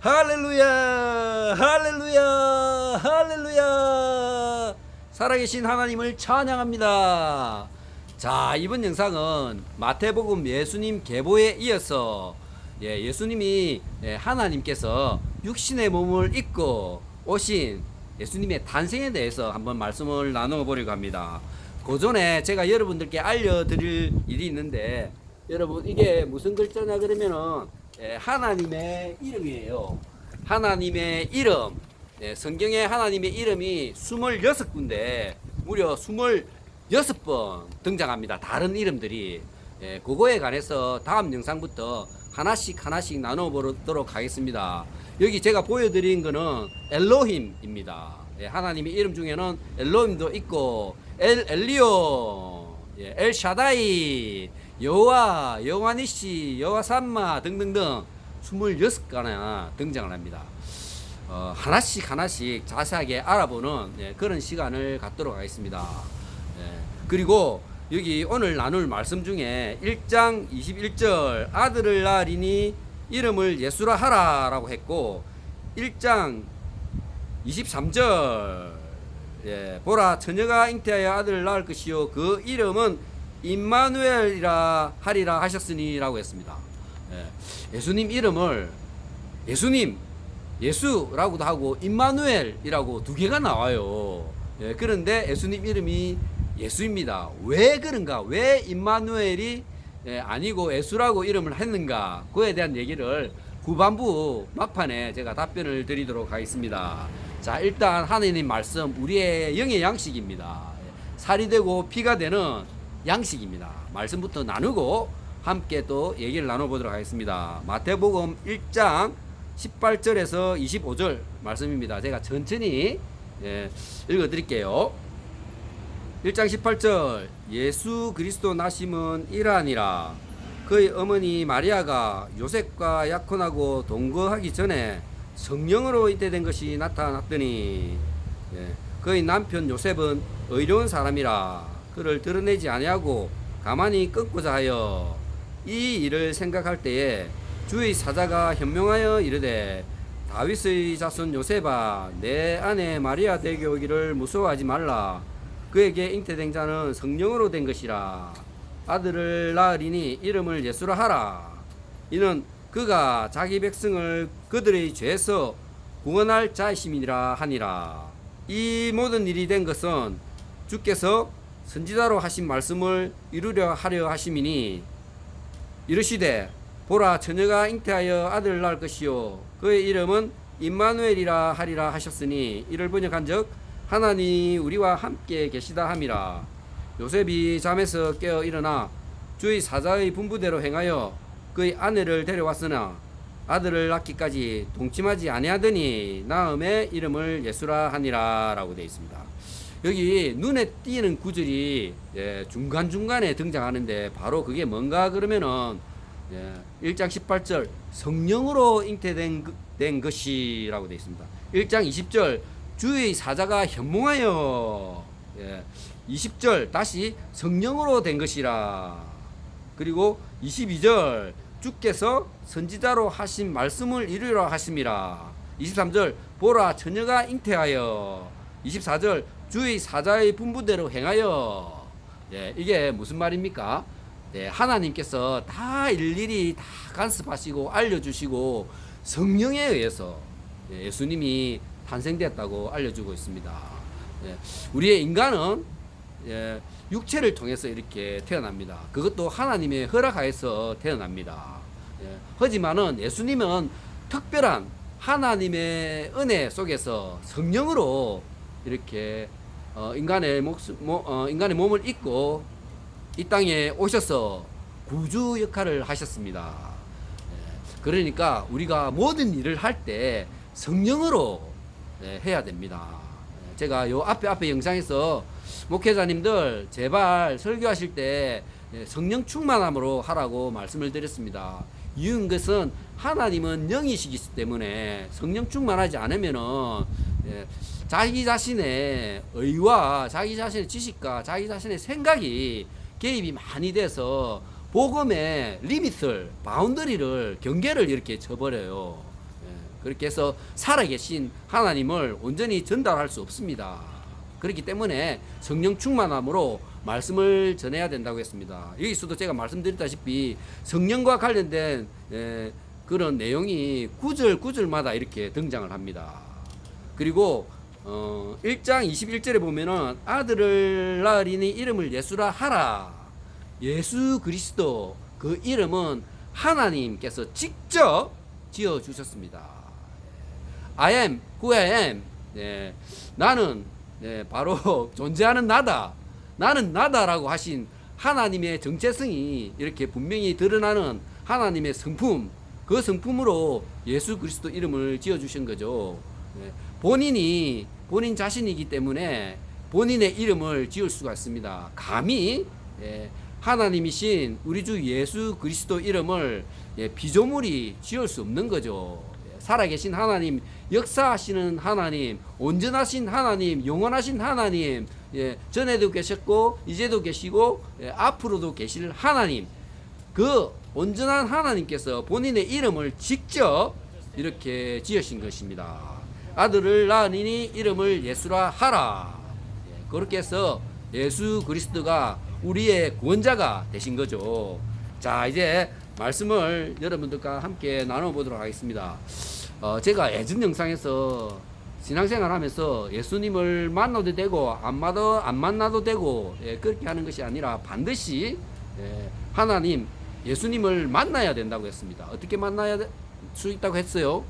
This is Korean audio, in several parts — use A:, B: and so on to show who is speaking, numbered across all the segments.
A: 할렐루야, 할렐루야, 할렐루야. 살아계신 하나님을 찬양합니다. 자, 이번 영상은 마태복음 예수님 계보에 이어서 예수님이 하나님께서 육신의 몸을 입고 오신 예수님의 탄생에 대해서 한번 말씀을 나누어 보려고 합니다. 그 전에 제가 여러분들께 알려드릴 일이 있는데, 여러분 이게 무슨 글자냐 그러면은 하나님의 이름이에요. 하나님의 이름. 성경에 하나님의 이름이 26군데 무려 26번 등장합니다. 다른 이름들이. 그거에 관해서 다음 영상부터 하나씩 나눠 보도록 하겠습니다. 여기 제가 보여드린 거는 엘로힘입니다. 하나님의 이름 중에는 엘로힘도 있고 엘리오, 엘샤다이, 여호와, 여호와니시, 여호와 삼마 등등등 26가나 등장을 합니다. 하나씩 자세하게 알아보는 그런 시간을 갖도록 하겠습니다. 그리고 여기 오늘 나눌 말씀 중에 1장 21절 아들을 낳으리니 이름을 예수라 하라 라고 했고, 1장 23절 보라 처녀가 잉태하여 아들을 낳을 것이요 그 이름은 임마누엘이라 하리라 하셨으니 라고 했습니다. 예수님 이름을 예수라고도 하고 임마누엘이라고 두 개가 나와요. 그런데 예수님 이름이 예수입니다. 왜 그런가? 왜 임마누엘이 아니고 예수라고 이름을 했는가? 그에 대한 얘기를 후반부 막판에 제가 답변을 드리도록 하겠습니다. 자, 일단 하나님 말씀 우리의 영의 양식입니다. 살이 되고 피가 되는 양식입니다. 말씀부터 나누고 함께 또 얘기를 나눠보도록 하겠습니다. 마태복음 1장 18절에서 25절 말씀입니다. 제가 천천히 읽어드릴게요. 1장 18절 예수 그리스도 나심은 이러하니라. 그의 어머니 마리아가 요셉과 약혼하고 동거하기 전에 성령으로 잉태된 것이 나타났더니 그의 남편 요셉은 의로운 사람이라 그를 드러내지 아니하고 가만히 끊고자 하여 이 일을 생각할 때에 주의 사자가 현명하여 이르되 다윗의 자손 요셉아 내 아내 마리아 되게 오기를 무서워하지 말라. 그에게 잉태된 자는 성령으로 된 것이라. 아들을 낳으리니 이름을 예수라 하라. 이는 그가 자기 백성을 그들의 죄에서 구원할 자이심이라 하니라. 이 모든 일이 된 것은 주께서 선지자로 하신 말씀을 이루려 하려 하심이니 이르시되 보라 처녀가 잉태하여 아들을 낳을 것이요 그의 이름은 임마누엘이라 하리라 하셨으니 이를 번역한즉 하나님 우리와 함께 계시다 함이라. 요셉이 잠에서 깨어 일어나 주의 사자의 분부대로 행하여 그의 아내를 데려왔으나 아들을 낳기까지 동침하지 아니하더니 낳음에 이름을 예수라 하니라 라고 되어 있습니다. 여기 눈에 띄는 구절이 중간중간에 등장하는데 바로 그게 뭔가 그러면은 1장 18절 성령으로 잉태된 것이라고 되어 있습니다. 1장 20절 주의 사자가 현몽하여 20절 다시 성령으로 된 것이라. 그리고 22절 주께서 선지자로 하신 말씀을 이루려 하심이라. 23절 보라 처녀가 잉태하여. 24절 주의 사자의 분부대로 행하여. 이게 무슨 말입니까? 하나님께서 다 일일이 다 간섭하시고 알려주시고 성령에 의해서 예수님이 탄생되었다고 알려주고 있습니다. 우리의 인간은 육체를 통해서 이렇게 태어납니다. 그것도 하나님의 허락하에서 태어납니다. 하지만은 예수님은 특별한 하나님의 은혜 속에서 성령으로 이렇게 인간의 몸을 입고 이 땅에 오셔서 구주 역할을 하셨습니다. 그러니까 우리가 모든 일을 할 때 성령으로 해야 됩니다. 제가 요 앞에 영상에서 목회자님들 제발 설교하실 때 성령 충만함으로 하라고 말씀을 드렸습니다. 이유는 것은 하나님은 영이시기 때문에 성령 충만하지 않으면은 자기 자신의 의와 자기 자신의 지식과 자기 자신의 생각이 개입이 많이 돼서 복음의 리밋을, 바운더리를, 경계를 이렇게 쳐버려요. 그렇게 해서 살아계신 하나님을 온전히 전달할 수 없습니다. 그렇기 때문에 성령 충만함으로 말씀을 전해야 된다고 했습니다. 여기서도 제가 말씀드렸다시피 성령과 관련된 그런 내용이 구절마다 이렇게 등장을 합니다. 그리고 1장 21절에 보면은 아들을 낳으리니 이름을 예수라 하라. 예수 그리스도, 그 이름은 하나님께서 직접 지어 주셨습니다. I am who I am. 나는 바로 존재하는 나다. 나는 나다라고 하신 하나님의 정체성이 이렇게 분명히 드러나는 하나님의 성품, 그 성품으로 예수 그리스도 이름을 지어 주신 거죠. 본인 자신이기 때문에 본인의 이름을 지을 수가 있습니다. 감히 하나님이신 우리 주 예수 그리스도 이름을 피조물이 지을 수 없는 거죠. 살아계신 하나님, 역사하시는 하나님, 온전하신 하나님, 영원하신 하나님, 전에도 계셨고 이제도 계시고 앞으로도 계실 하나님, 그 온전한 하나님께서 본인의 이름을 직접 이렇게 지으신 것입니다. 아들을 낳으니 이름을 예수라 하라. 그렇게 해서 예수 그리스도가 우리의 구원자가 되신 거죠. 자, 이제 말씀을 여러분들과 함께 나눠보도록 하겠습니다. 제가 예전 영상에서 신앙생활 하면서 예수님을 만나도 되고 안 만나도 되고 그렇게 하는 것이 아니라 반드시 하나님 예수님을 만나야 된다고 했습니다. 어떻게 만나야 수 있다고 했어요?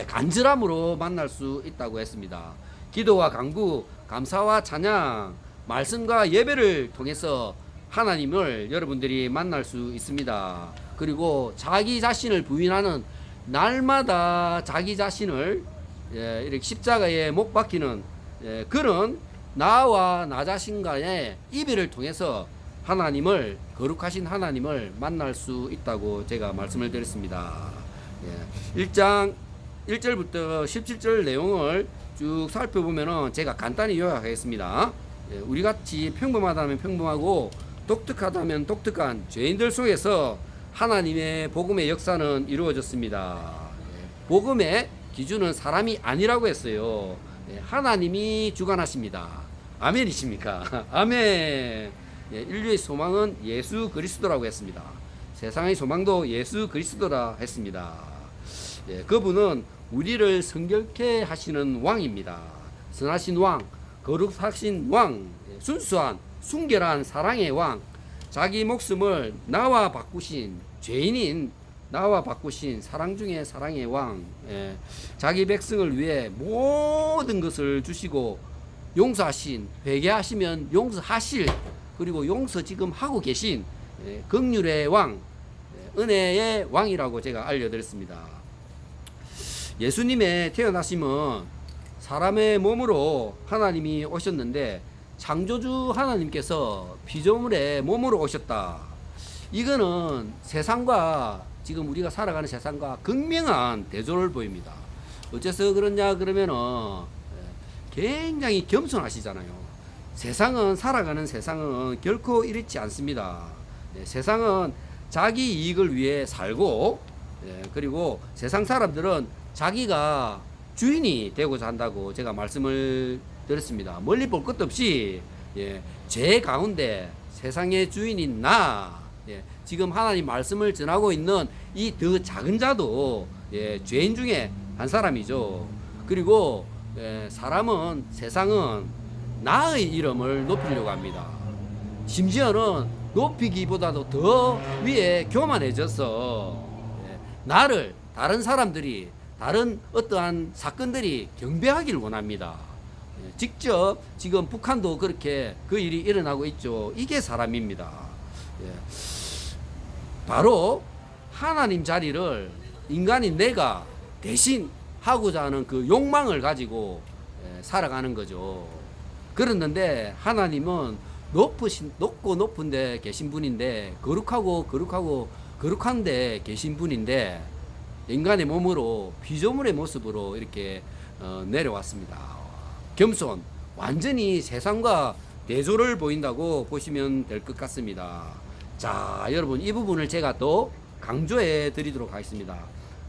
A: 간절함으로 만날 수 있다고 했습니다. 기도와 간구, 감사와 찬양, 말씀과 예배를 통해서 하나님을 여러분들이 만날 수 있습니다. 그리고 자기 자신을 부인하는, 날마다 자기 자신을 이렇게 십자가에 못 박히는 그런 나와 나 자신과의 이별을 통해서 하나님을, 거룩하신 하나님을 만날 수 있다고 제가 말씀을 드렸습니다. 1장 1절부터 17절 내용을 쭉 살펴보면은 제가 간단히 요약하겠습니다. 우리같이 평범하다면 평범하고 독특하다면 독특한 죄인들 속에서 하나님의 복음의 역사는 이루어졌습니다. 복음의 기준은 사람이 아니라고 했어요. 하나님이 주관하십니다. 아멘이십니까? 아멘. 인류의 소망은 예수 그리스도라고 했습니다. 세상의 소망도 예수 그리스도라 했습니다. 그분은 우리를 성결케 하시는 왕입니다. 선하신 왕, 거룩하신 왕, 순수한 순결한 사랑의 왕, 자기 목숨을 나와 바꾸신, 죄인인 나와 바꾸신 사랑 중에 사랑의 왕, 자기 백성을 위해 모든 것을 주시고 용서하신, 회개하시면 용서하실, 그리고 용서 지금 하고 계신 긍휼의 왕, 은혜의 왕이라고 제가 알려드렸습니다. 예수님의 태어나심은 사람의 몸으로 하나님이 오셨는데 창조주 하나님께서 피조물의 몸으로 오셨다. 이거는 세상과, 지금 우리가 살아가는 세상과 극명한 대조를 보입니다. 어째서 그러냐 그러면은 굉장히 겸손하시잖아요. 세상은, 살아가는 세상은 결코 이렇지 않습니다. 세상은 자기 이익을 위해 살고, 그리고 세상 사람들은 자기가 주인이 되고자 한다고 제가 말씀을 드렸습니다. 멀리 볼 것도 없이 죄 가운데 세상의 주인인 나, 지금 하나님 말씀을 전하고 있는 이 더 작은 자도 죄인 중에 한 사람이죠. 그리고 사람은, 세상은 나의 이름을 높이려고 합니다. 심지어는 높이기보다도 더 위에 교만해져서 나를, 다른 사람들이, 다른 어떠한 사건들이 경배하기를 원합니다. 직접 지금 북한도 그렇게 그 일이 일어나고 있죠. 이게 사람입니다. 바로 하나님 자리를 인간인 내가 대신 하고자 하는 그 욕망을 가지고 살아가는 거죠. 그랬는데 하나님은 높고 높은데 계신 분인데, 거룩한데 계신 분인데 인간의 몸으로, 피조물의 모습으로 이렇게 내려왔습니다. 겸손, 완전히 세상과 대조를 보인다고 보시면 될 것 같습니다. 자, 여러분, 이 부분을 제가 또 강조해 드리도록 하겠습니다.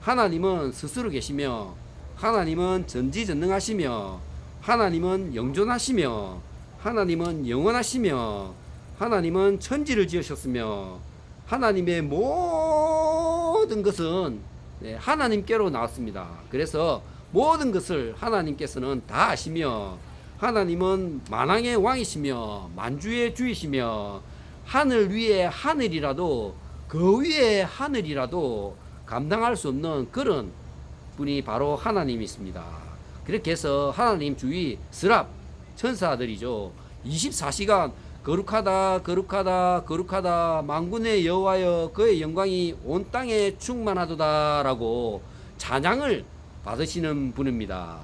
A: 하나님은 스스로 계시며 하나님은 전지전능하시며 하나님은 영존하시며 하나님은 영원하시며 하나님은 천지를 지으셨으며 하나님의 모든 것은 하나님께로 나왔습니다. 그래서 모든 것을 하나님께서는 다 아시며 하나님은 만왕의 왕이시며 만주의 주이시며 하늘 위에 하늘이라도 그 위에 하늘이라도 감당할 수 없는 그런 분이 바로 하나님이십니다. 그렇게 해서 하나님 주위 스랍 천사들이죠. 24시간 거룩하다 거룩하다 거룩하다 만군의 여호와여 그의 영광이 온 땅에 충만하도다라고 찬양을 받으시는 분입니다.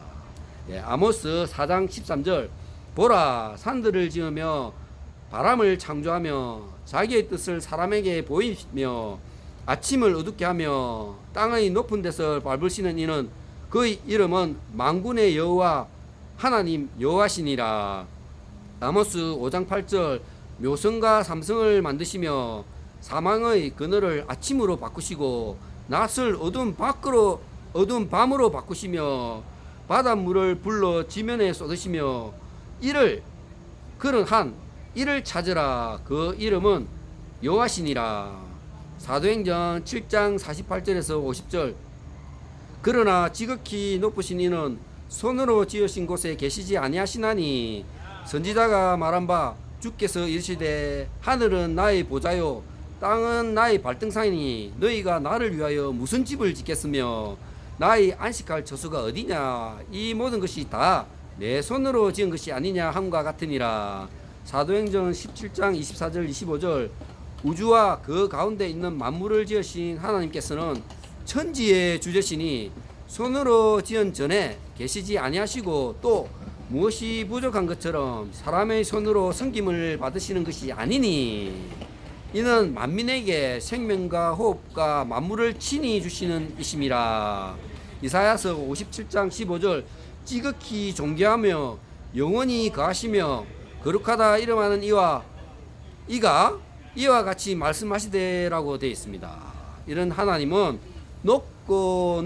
A: 아모스 4장 13절 보라 산들을 지으며 바람을 창조하며 자기의 뜻을 사람에게 보이며 아침을 어둡게 하며 땅의 높은 데서 밟으시는 이는 그의 이름은 만군의 여호와 하나님 여호와시니라. 아모스 5장 8절 묘성과 삼성을 만드시며 사망의 그늘을 아침으로 바꾸시고 낯을 어두운 밤으로 바꾸시며 바닷물을 불러 지면에 쏟으시며 이를 그런 한 이를 찾으라 그 이름은 여호와시니라. 사도행전 7장 48절에서 50절 그러나 지극히 높으신 이는 손으로 지으신 곳에 계시지 아니하시나니 선지자가 말한 바 주께서 이르시되 하늘은 나의 보좌요 땅은 나의 발등상이니 너희가 나를 위하여 무슨 집을 짓겠으며 나의 안식할 처소가 어디냐 이 모든 것이 다 내 손으로 지은 것이 아니냐 함과 같으니라. 사도행전 17장 24절 25절 우주와 그 가운데 있는 만물을 지으신 하나님께서는 천지의 주제시니 손으로 지은 전에 계시지 아니하시고 또 무엇이 부족한 것처럼 사람의 손으로 섬김을 받으시는 것이 아니니 이는 만민에게 생명과 호흡과 만물을 친히 주시는 이심이라. 이사야서 57장 15절 지극히 존귀하며 영원히 거하시며 거룩하다 이름하는 이가 이와 같이 말씀하시되라고 되어 있습니다. 이런 하나님은 높고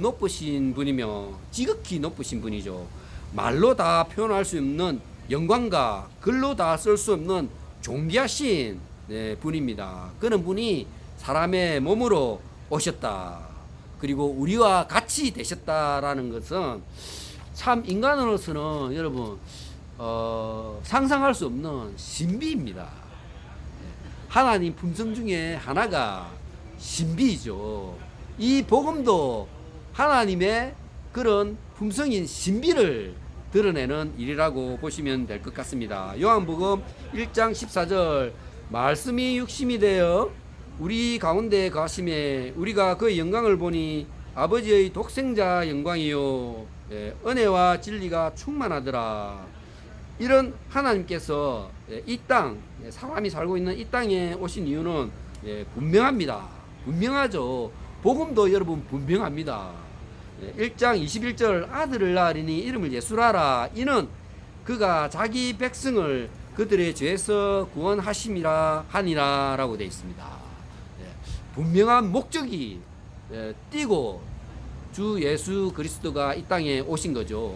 A: 높으신 분이며 지극히 높으신 분이죠. 말로 다 표현할 수 없는 영광과 글로 다 쓸 수 없는 존귀하신 분입니다. 그런 분이 사람의 몸으로 오셨다. 그리고 우리와 같이 되셨다라는 것은 참 인간으로서는 여러분 상상할 수 없는 신비입니다. 하나님 품성 중에 하나가 신비이죠. 이 복음도 하나님의 그런 품성인 신비를 드러내는 일이라고 보시면 될 것 같습니다. 요한복음 1장 14절 말씀이 육신이 되어 우리 가운데 가심에 우리가 그의 영광을 보니 아버지의 독생자 영광이요 은혜와 진리가 충만하더라. 이런 하나님께서 이 땅 사람이 살고 있는 이 땅에 오신 이유는 분명합니다. 분명하죠. 복음도 여러분 분명합니다. 1장 21절 아들을 낳으리니 이름을 예수라라. 이는 그가 자기 백성을 그들의 죄에서 구원하심이라 하니라 라고 되어 있습니다. 분명한 목적이 띄고 주 예수 그리스도가 이 땅에 오신 거죠.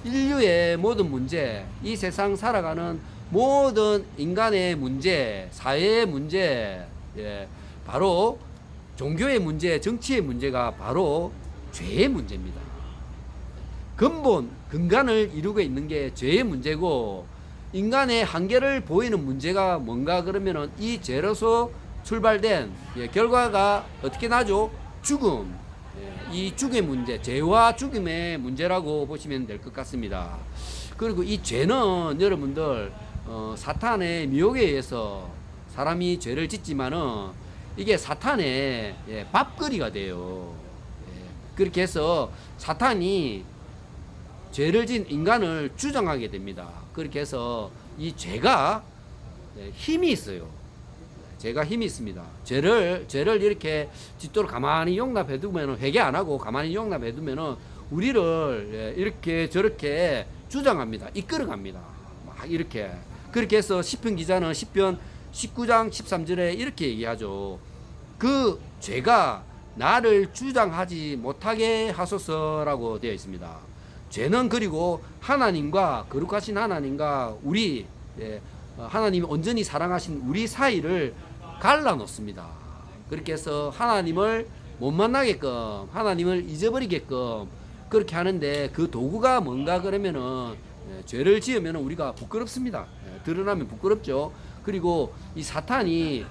A: 인류의 모든 문제, 이 세상 살아가는 모든 인간의 문제, 사회의 문제, 바로 종교의 문제, 정치의 문제가 바로 죄의 문제입니다. 근간을 이루고 있는 게 죄의 문제고, 인간의 한계를 보이는 문제가 뭔가 그러면은 이 죄로서 출발된 결과가 어떻게 나죠? 죽음. 이 죽음의 문제, 죄와 죽음의 문제라고 보시면 될 것 같습니다. 그리고 이 죄는 여러분들 사탄의 미혹에 의해서 사람이 죄를 짓지만은 이게 사탄의 밥거리가 돼요. 그렇게 해서 사탄이 죄를 진 인간을 주장하게 됩니다. 그렇게 해서 이 죄가 힘이 있어요. 죄가 힘이 있습니다. 죄를 이렇게 뒷도로 가만히 용납해 두면, 회개 안 하고 가만히 용납해 두면은 우리를 이렇게 저렇게 주장합니다. 이끌어 갑니다. 막 이렇게. 그렇게 해서 시편 기자는 시편 19장 13절에 이렇게 얘기하죠. 그 죄가 나를 주장하지 못하게 하소서라고 되어 있습니다. 죄는 그리고 하나님과 거룩하신 하나님과 우리 하나님이 온전히 사랑하신 우리 사이를 갈라놓습니다. 그렇게 해서 하나님을 못 만나게끔 하나님을 잊어버리게끔 그렇게 하는데 그 도구가 뭔가 그러면은 죄를 지으면 우리가 부끄럽습니다. 드러나면 부끄럽죠. 그리고 이 사탄이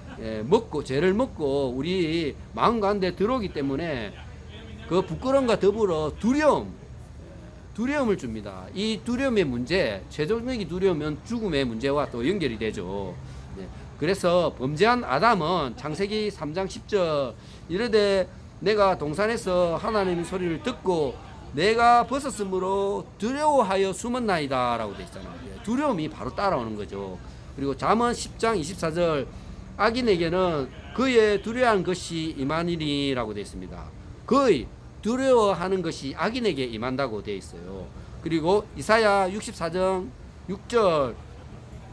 A: 먹고 죄를 먹고 우리 마음 가운데 들어오기 때문에 그 부끄러움과 더불어 두려움을 줍니다. 이 두려움의 문제, 최종적인 두려움은 죽음의 문제와 또 연결이 되죠. 그래서 범죄한 아담은 창세기 3장 10절 이르되 내가 동산에서 하나님의 소리를 듣고 내가 벗었으므로 두려워하여 숨었나이다 라고 되어 있잖아요. 두려움이 바로 따라오는 거죠. 그리고 잠언 10장 24절 악인에게는 그의 두려워하는 것이 임하니니 라고 되어 있습니다. 그의 두려워하는 것이 악인에게 임한다고 되어 있어요. 그리고 이사야 64장 6절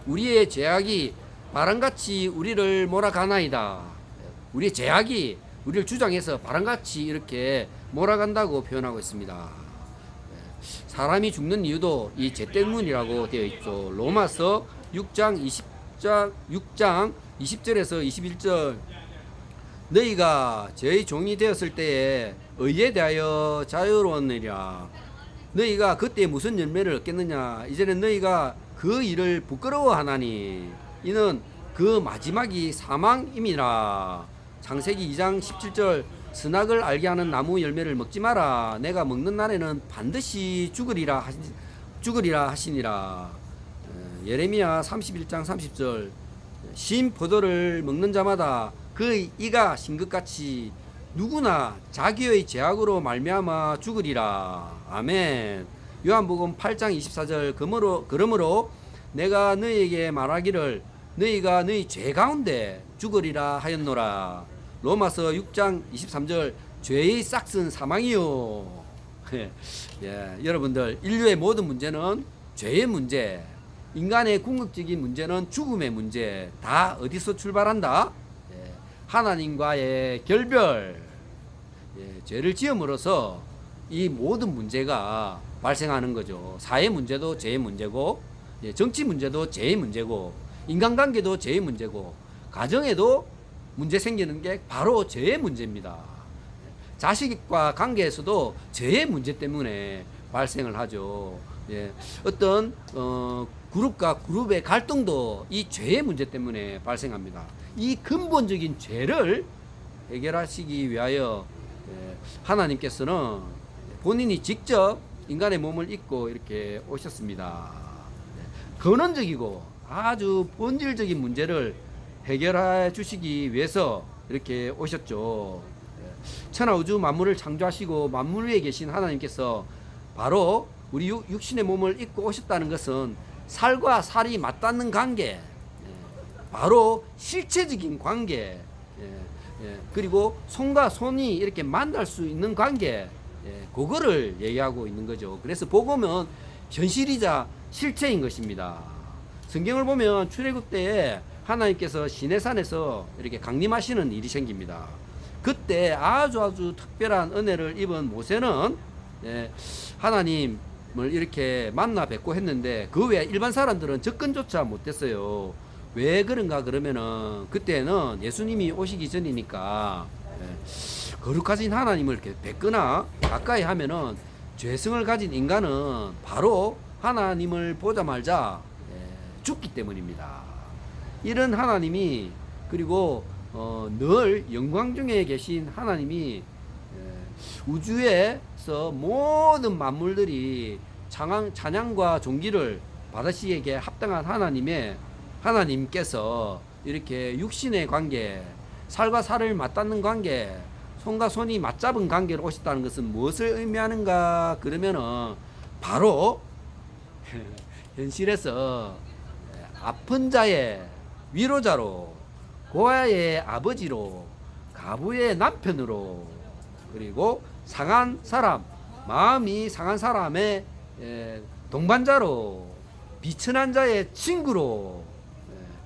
A: 우리의 죄악이 바람같이 우리를 몰아가나이다. 우리의 죄악이 우리를 주장해서 바람같이 이렇게 몰아간다고 표현하고 있습니다. 사람이 죽는 이유도 이 죄 때문이라고 되어 있죠. 로마서 6장 20절에서 21절 너희가 죄의 종이 되었을 때에 의에 대하여 자유로웠느니라. 너희가 그때 무슨 열매를 얻겠느냐. 이제는 너희가 그 일을 부끄러워하나니 이는 그 마지막이 사망임이라. 창세기 2장 17절 선악을 알게 하는 나무 열매를 먹지 마라. 내가 먹는 날에는 반드시 죽으리라 하시니라. 예레미야 31장 30절 신 포도를 먹는 자마다 그 이가 신 것 같이 누구나 자기의 죄악으로 말미암아 죽으리라. 아멘. 요한복음 8장 24절 그러므로 내가 너희에게 말하기를 너희가 너희 죄 가운데 죽으리라 하였노라. 로마서 6장 23절 죄의 싹은 사망이요. 여러분들 인류의 모든 문제는 죄의 문제, 인간의 궁극적인 문제는 죽음의 문제. 다 어디서 출발한다? 하나님과의 결별. 죄를 지음으로써 이 모든 문제가 발생하는 거죠. 사회 문제도 죄의 문제고, 정치 문제도 죄의 문제고, 인간관계도 죄의 문제고, 가정에도 문제 생기는 게 바로 죄의 문제입니다. 자식과 관계에서도 죄의 문제 때문에 발생을 하죠. 어떤 그룹과 그룹의 갈등도 이 죄의 문제 때문에 발생합니다. 이 근본적인 죄를 해결하시기 위하여 하나님께서는 본인이 직접 인간의 몸을 입고 이렇게 오셨습니다. 근원적이고 아주 본질적인 문제를 해결해 주시기 위해서 이렇게 오셨죠. 천하 우주 만물을 창조하시고 만물 위에 계신 하나님께서 바로 우리 육신의 몸을 입고 오셨다는 것은 살과 살이 맞닿는 관계, 바로 실체적인 관계, 그리고 손과 손이 이렇게 만날 수 있는 관계, 그거를 얘기하고 있는 거죠. 그래서 복음은 현실이자 실체인 것입니다. 성경을 보면 출애굽 때에 하나님께서 시내산에서 이렇게 강림하시는 일이 생깁니다. 그때 아주 특별한 은혜를 입은 모세는 하나님을 이렇게 만나 뵙고 했는데 그 외에 일반 사람들은 접근조차 못했어요. 왜 그런가 그러면은 그때는 예수님이 오시기 전이니까 거룩하신 하나님을 이렇게 뵙거나 가까이 하면은 죄성을 가진 인간은 바로 하나님을 보자마자 죽기 때문입니다. 이런 하나님이 그리고 늘 영광 중에 계신 하나님이 우주에서 모든 만물들이 찬양과 존귀를 받으시기에 합당한 하나님께서 이렇게 육신의 관계, 살과 살을 맞닿는 관계, 손과 손이 맞잡은 관계로 오셨다는 것은 무엇을 의미하는가 그러면은 바로 현실에서 아픈 자의 위로자로, 고아의 아버지로, 가부의 남편으로, 그리고 상한 사람, 마음이 상한 사람의 동반자로, 비천한 자의 친구로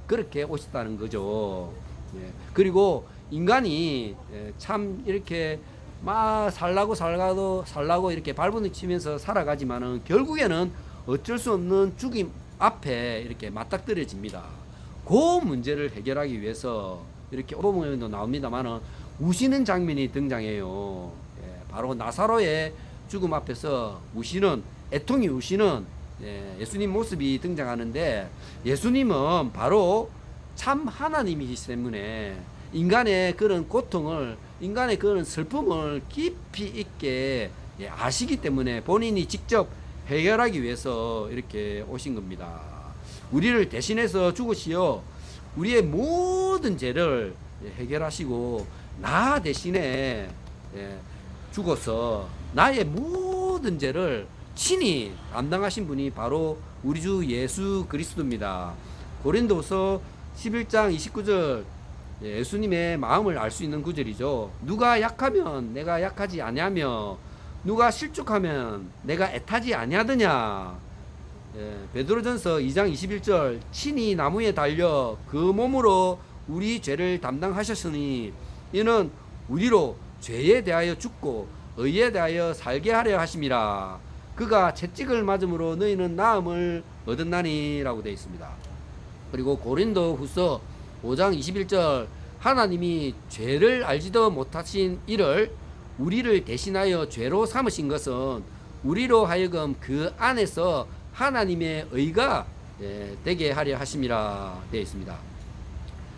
A: 그렇게 오셨다는 거죠. 그리고 인간이 참 이렇게 막 살라고 이렇게 발버둥 치면서 살아가지만은 결국에는 어쩔 수 없는 죽임 앞에 이렇게 맞닥뜨려집니다. 그 문제를 해결하기 위해서 이렇게 오보문에도 나옵니다만은 우시는 장면이 등장해요. 바로 나사로의 죽음 앞에서 우시는, 애통이 우시는 예수님 모습이 등장하는데, 예수님은 바로 참 하나님이기 때문에 인간의 그런 고통을, 인간의 그런 슬픔을 깊이 있게 아시기 때문에 본인이 직접 해결하기 위해서 이렇게 오신 겁니다. 우리를 대신해서 죽으시어 우리의 모든 죄를 해결하시고 나 대신에 죽어서 나의 모든 죄를 친히 담당하신 분이 바로 우리 주 예수 그리스도입니다. 고린도서 11장 29절, 예수님의 마음을 알 수 있는 구절이죠. 누가 약하면 내가 약하지 아니하며 누가 실족하면 내가 애타지 아니하더냐. 베드로전서 2장 21절, 친히 나무에 달려 그 몸으로 우리 죄를 담당하셨으니 이는 우리로 죄에 대하여 죽고 의에 대하여 살게 하려 하심이라. 그가 채찍을 맞음으로 너희는 나음을 얻었나니라고 되어 있습니다. 그리고 고린도 후서 5장 21절, 하나님이 죄를 알지도 못하신 이를 우리를 대신하여 죄로 삼으신 것은 우리로 하여금 그 안에서 하나님의 의가 되게 하려 하심이라 되어 있습니다.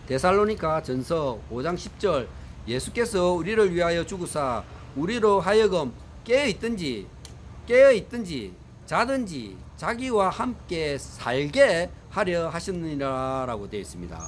A: 데살로니가 전서 5장 10절, 예수께서 우리를 위하여 죽으사 우리로 하여금 깨어있든지 자든지 자기와 함께 살게 하려 하셨느니라 라고 되어 있습니다.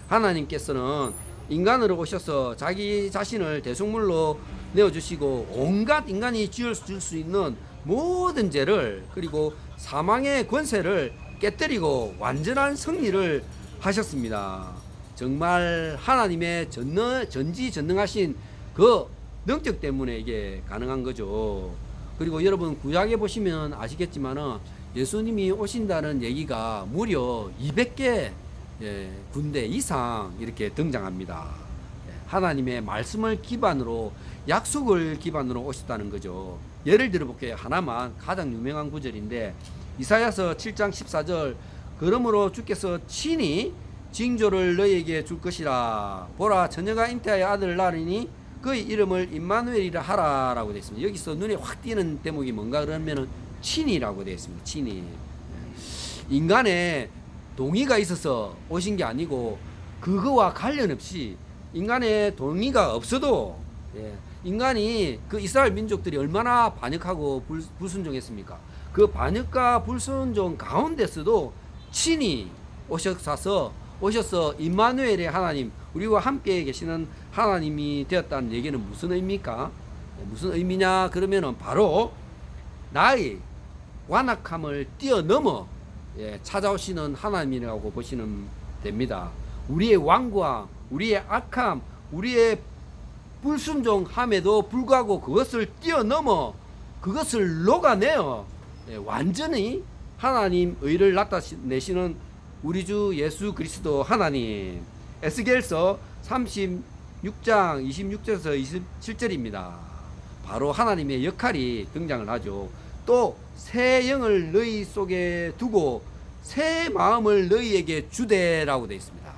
A: 하나님께서는 인간으로 오셔서 자기 자신을 대속물로 내어주시고 온갖 인간이 지을 수 있는 모든 죄를, 그리고 사망의 권세를 깨뜨리고 완전한 승리를 하셨습니다. 정말 하나님의 전지전능하신 그 능력 때문에 이게 가능한 거죠. 그리고 여러분 구약에 보시면 아시겠지만은 예수님이 오신다는 얘기가 무려 200개 군대 이상 이렇게 등장합니다. 하나님의 말씀을 기반으로, 약속을 기반으로 오셨다는 거죠. 예를 들어 볼게요. 하나만, 가장 유명한 구절인데 이사야서 7장 14절, 그러므로 주께서 친히 징조를 너희에게 줄 것이라. 보라, 처녀가 잉태하여 아들을 낳으니 그의 이름을 임마누엘이라 하라라고 되어 있습니다. 여기서 눈에 확 띄는 대목이 뭔가 그러면은 친이라고 되어 있습니다. 친이. 인간의 동의가 있어서 오신 게 아니고, 그거와 관련 없이 인간의 동의가 없어도 인간이, 그 이스라엘 민족들이 얼마나 반역하고 불순종했습니까? 그 반역과 불순종 가운데서도 친히 오셔서 임마누엘의 하나님, 우리와 함께 계시는 하나님이 되었다는 얘기는 무슨 의미입니까? 무슨 의미냐 그러면은 바로 나의 완악함을 뛰어넘어 찾아오시는 하나님이라고 보시면 됩니다. 우리의 완고함, 우리의 악함, 우리의 불순종함에도 불구하고 그것을 뛰어넘어, 그것을 녹아내어 완전히 하나님 의를 나타내시는 우리 주 예수 그리스도 하나님. 에스겔서 36장 26절에서 27절입니다. 바로 하나님의 역할이 등장을 하죠. 또 새 영을 너희 속에 두고 새 마음을 너희에게 주되라고 되어 있습니다.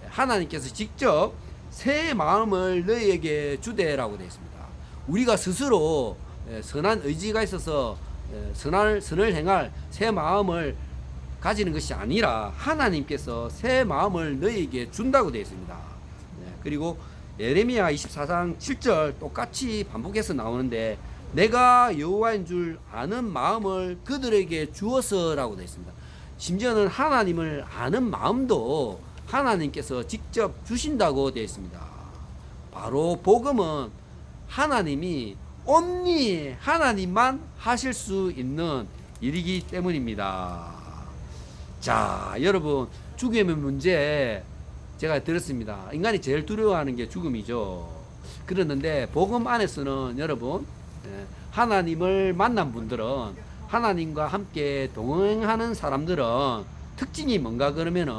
A: 하나님께서 직접 새 마음을 너희에게 주되라고 되어 있습니다. 우리가 스스로 선한 의지가 있어서 선을 행할 새 마음을 가지는 것이 아니라 하나님께서 새 마음을 너희에게 준다고 되어 있습니다. 그리고 예레미야 24장 7절 똑같이 반복해서 나오는데, 내가 여호와인 줄 아는 마음을 그들에게 주어서라고 되어 있습니다. 심지어는 하나님을 아는 마음도 하나님께서 직접 주신다고 되어 있습니다. 바로 복음은 하나님이 온리 하나님만 하실 수 있는 일이기 때문입니다. 자, 여러분, 죽음의 문제 제가 들었습니다. 인간이 제일 두려워하는 게 죽음이죠. 그랬는데 복음 안에서는 여러분, 하나님을 만난 분들은, 하나님과 함께 동행하는 사람들은 특징이 뭔가 그러면은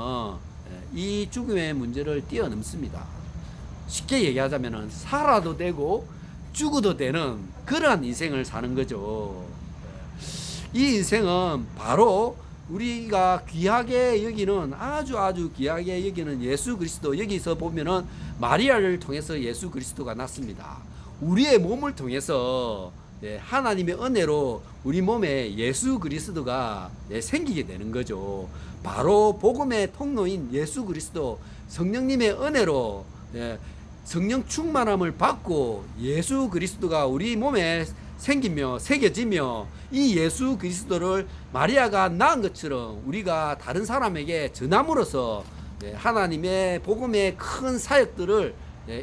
A: 이 죽음의 문제를 뛰어넘습니다. 쉽게 얘기하자면은 살아도 되고 죽어도 되는 그러한 인생을 사는 거죠. 이 인생은 바로 우리가 귀하게 여기는 아주 귀하게 여기는 예수 그리스도, 여기서 보면은 마리아를 통해서 예수 그리스도가 났습니다. 우리의 몸을 통해서 하나님의 은혜로 우리 몸에 예수 그리스도가 생기게 되는 거죠. 바로 복음의 통로인 예수 그리스도, 성령님의 은혜로 성령 충만함을 받고 예수 그리스도가 우리 몸에 생기며 새겨지며, 이 예수 그리스도를 마리아가 낳은 것처럼 우리가 다른 사람에게 전함으로써 하나님의 복음의 큰 사역들을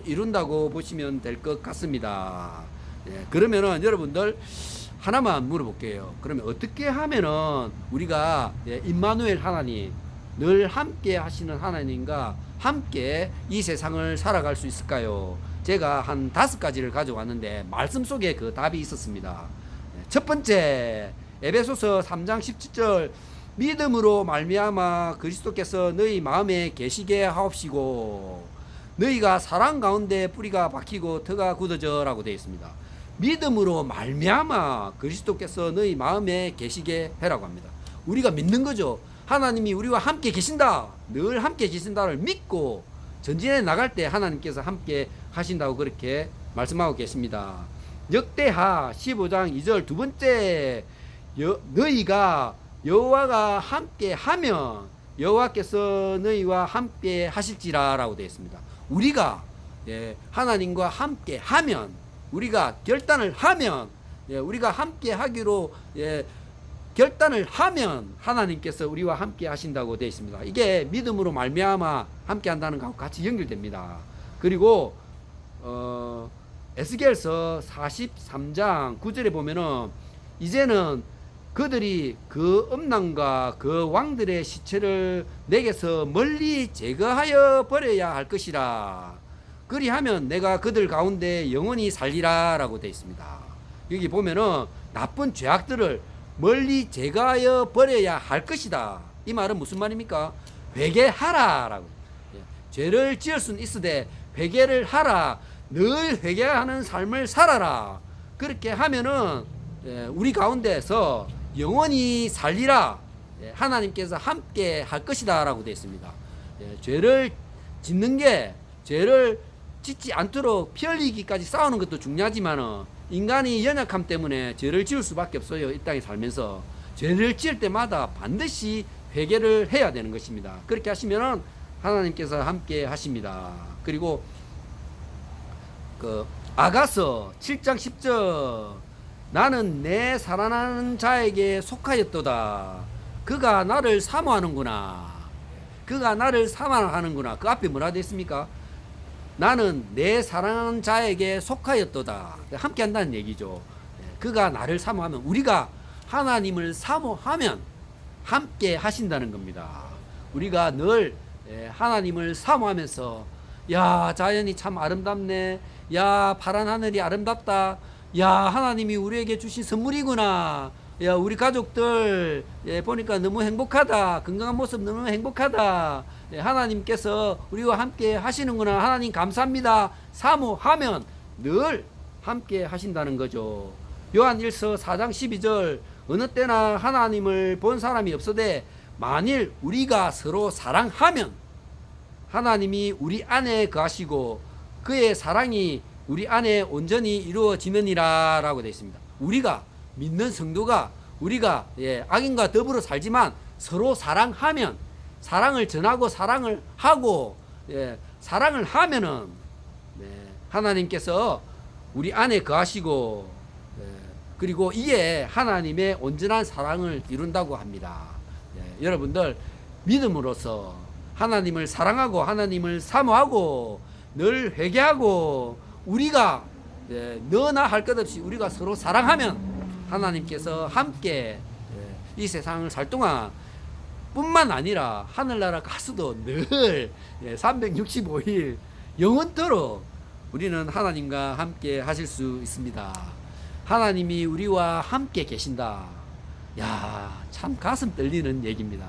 A: 이룬다고 보시면 될 것 같습니다. 그러면은 여러분들 하나만 물어볼게요. 그러면 어떻게 하면은 우리가 임마누엘 하나님, 늘 함께 하시는 하나님과 함께 이 세상을 살아갈 수 있을까요? 제가 한 5가지를 가져왔는데 말씀 속에 그 답이 있었습니다. 첫 번째, 에베소서 3장 17절, 믿음으로 말미암아 그리스도께서 너희 마음에 계시게 하옵시고 너희가 사랑 가운데 뿌리가 박히고 터가 굳어져라고 되어 있습니다. 믿음으로 말미암아 그리스도께서 너희 마음에 계시게 해라고 합니다. 우리가 믿는 거죠. 하나님이 우리와 함께 계신다, 늘 함께 계신다를 믿고 전진해 나갈 때 하나님께서 함께 하신다고 그렇게 말씀하고 계십니다. 역대하 15장 2절 두 번째, 너희가 여호와가 함께 하면 여호와께서 너희와 함께 하실지라 라고 되어 있습니다. 우리가 하나님과 함께 하면, 우리가 결단을 하면, 우리가 함께 하기로 결단을 하면 하나님께서 우리와 함께 하신다고 되어 있습니다. 이게 믿음으로 말미암아 함께 한다는 것하고 같이 연결됩니다. 그리고 에스겔서 43장 9절에 보면은 이제는 그들이 그 음란과 그 왕들의 시체를 내게서 멀리 제거하여 버려야 할 것이라. 그리하면 내가 그들 가운데 영원히 살리라 라고 되어 있습니다. 여기 보면은 나쁜 죄악들을 멀리 제거하여 버려야 할 것이다. 이 말은 무슨 말입니까? 회개하라 라고. 죄를 지을 수는 있으되 회개를 하라. 늘 회개하는 삶을 살아라. 그렇게 하면은 우리 가운데서 영원히 살리라. 하나님께서 함께 할 것이다 라고 되어 있습니다. 죄를 짓는 게, 죄를 짓지 않도록 피 흘리기까지 싸우는 것도 중요하지만 인간이 연약함 때문에 죄를 지을 수밖에 없어요. 이 땅에 살면서 죄를 지을 때마다 반드시 회개를 해야 되는 것입니다. 그렇게 하시면 하나님께서 함께 하십니다. 그리고 그 아가서 7장 10절, 나는 내 사랑하는 자에게 속하였도다. 그가 나를 사모하는구나. 그가 나를 사모하는구나. 그 앞에 뭐라 되어 있습니까? 나는 내 사랑하는 자에게 속하였도다. 함께 한다는 얘기죠. 그가 나를 사모하면, 우리가 하나님을 사모하면 함께 하신다는 겁니다. 우리가 늘 하나님을 사모하면서, 야, 자연이 참 아름답네. 야, 파란 하늘이 아름답다. 야, 하나님이 우리에게 주신 선물이구나. 야, 우리 가족들 보니까 너무 행복하다. 건강한 모습 너무 행복하다. 하나님께서 우리와 함께 하시는구나. 하나님 감사합니다. 사모하면 늘 함께 하신다는 거죠. 요한 1서 4장 12절, 어느 때나 하나님을 본 사람이 없으되 만일 우리가 서로 사랑하면 하나님이 우리 안에 거하시고 그의 사랑이 우리 안에 온전히 이루어지느니라 라고 되어 있습니다. 우리가 믿는 성도가, 우리가 악인과 더불어 살지만 서로 사랑하면, 사랑을 전하고 사랑을 하고 사랑을 하면은 하나님께서 우리 안에 거하시고 그리고 이에 하나님의 온전한 사랑을 이룬다고 합니다. 여러분들 믿음으로써 하나님을 사랑하고 하나님을 사모하고 늘 회개하고 우리가 너나 할 것 없이 우리가 서로 사랑하면 하나님께서 함께 이 세상을 살 동안 뿐만 아니라 하늘나라 가서도 늘 365일 영원토록 우리는 하나님과 함께 하실 수 있습니다. 하나님이 우리와 함께 계신다. 야, 참 가슴 떨리는 얘기입니다.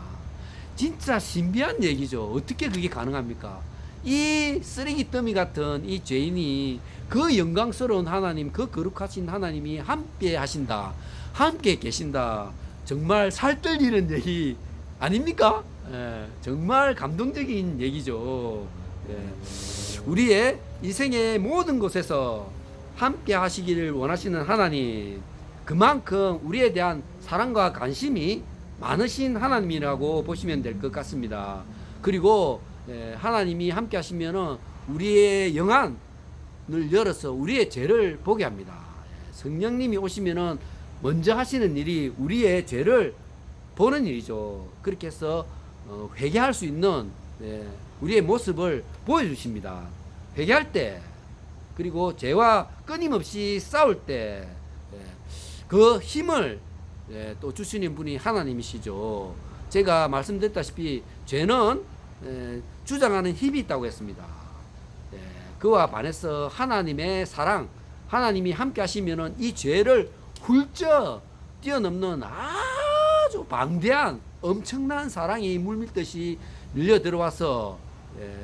A: 진짜 신비한 얘기죠. 어떻게 그게 가능합니까? 이 쓰레기 더미 같은 이 죄인이 그 영광스러운 하나님, 그 거룩하신 하나님이 함께 하신다, 함께 계신다. 정말 살뜰리는 얘기 아닙니까? 예, 정말 감동적인 얘기죠. 예. 우리의 인생의 모든 곳에서 함께 하시기를 원하시는 하나님, 그만큼 우리에 대한 사랑과 관심이 많으신 하나님이라고 보시면 될 것 같습니다. 그리고 하나님이 함께 하시면은 우리의 영안을 열어서 우리의 죄를 보게 합니다. 성령님이 오시면은 먼저 하시는 일이 우리의 죄를 보는 일이죠. 그렇게 해서 회개할 수 있는 우리의 모습을 보여주십니다. 회개할 때, 그리고 죄와 끊임없이 싸울 때 그 힘을 또 주시는 분이 하나님이시죠. 제가 말씀드렸다시피 죄는 주장하는 힘이 있다고 했습니다. 그와 반해서 하나님의 사랑, 하나님이 함께 하시면은 이 죄를 훌쩍 뛰어넘는 아주 방대한 엄청난 사랑이 물밀듯이 밀려 들어와서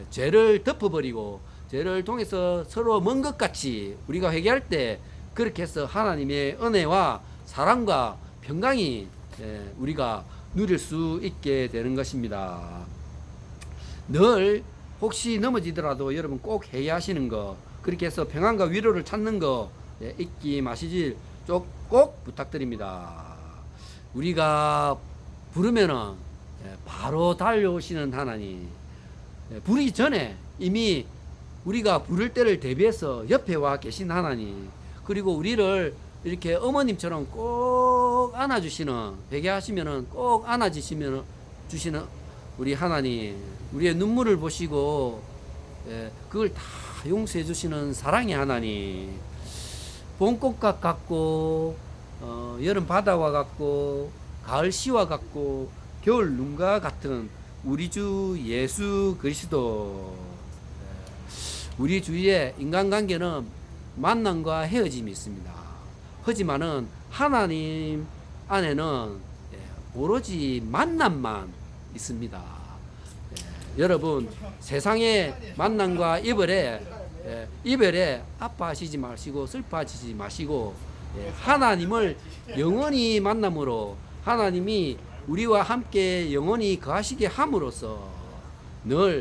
A: 죄를 덮어버리고, 죄를 통해서 서로 먼 것 같이 우리가 회개할 때 그렇게 해서 하나님의 은혜와 사랑과 평강이 우리가 누릴 수 있게 되는 것입니다. 늘 혹시 넘어지더라도 여러분 꼭 회개하시는 거, 그렇게 해서 평안과 위로를 찾는 거 잊지 마시길 꼭 부탁드립니다. 우리가 부르면은 바로 달려오시는 하나님, 부르기 전에 이미 우리가 부를 때를 대비해서 옆에 와 계신 하나님, 그리고 우리를 이렇게 어머님처럼 꼭 안아주시는, 회개하시면은 꼭 안아주시는 우리 하나님, 우리의 눈물을 보시고 그걸 다 용서해 주시는 사랑의 하나님, 봄꽃과 같고 여름 바다와 같고 가을 시와 같고 겨울 눈과 같은 우리 주 예수 그리스도. 우리 주위에 인간관계는 만남과 헤어짐이 있습니다. 하지만은 하나님 안에는 오로지 만남만 있습니다. 여러분, 세상의 만남과 이별에 아파하시지 마시고 슬퍼하시지 마시고 하나님을 영원히 만남으로, 하나님이 우리와 함께 영원히 거하시게 함으로써 늘